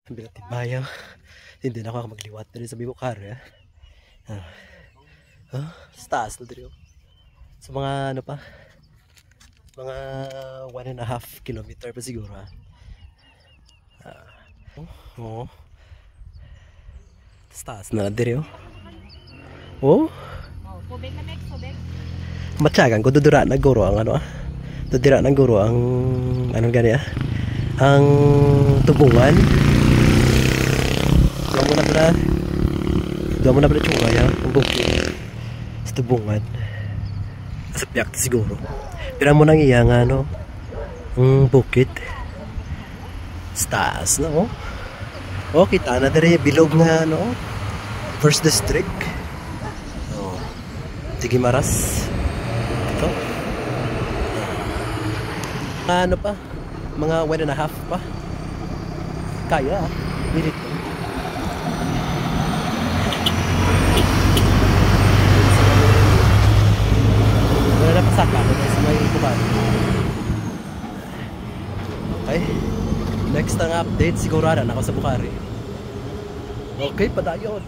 Bilatibayaw. Hindi na ako magliwat dito sa Bibukar. Sa taas na dito. Sa mga ano pa, mga 1.5 kilometer pa siguro. Oo. Sa taas na dito. Oh. Tubig na mek, tubig. Matyagan ko dudura na guro ang ano dudura na guro ang anong gani ang tubungan. Doon mo na pala tsura yan ang bukid sa tubungan sa piyak siguro pero mo nang iya nga no ang bukid sa taas no kita na dere bilog nga no first district sige maras ito ano pa mga 1.5 pa kaya bilit saka sa may Bukar. Okay. Next ang update sigurado na ako sa Bukari. Okay, padayon.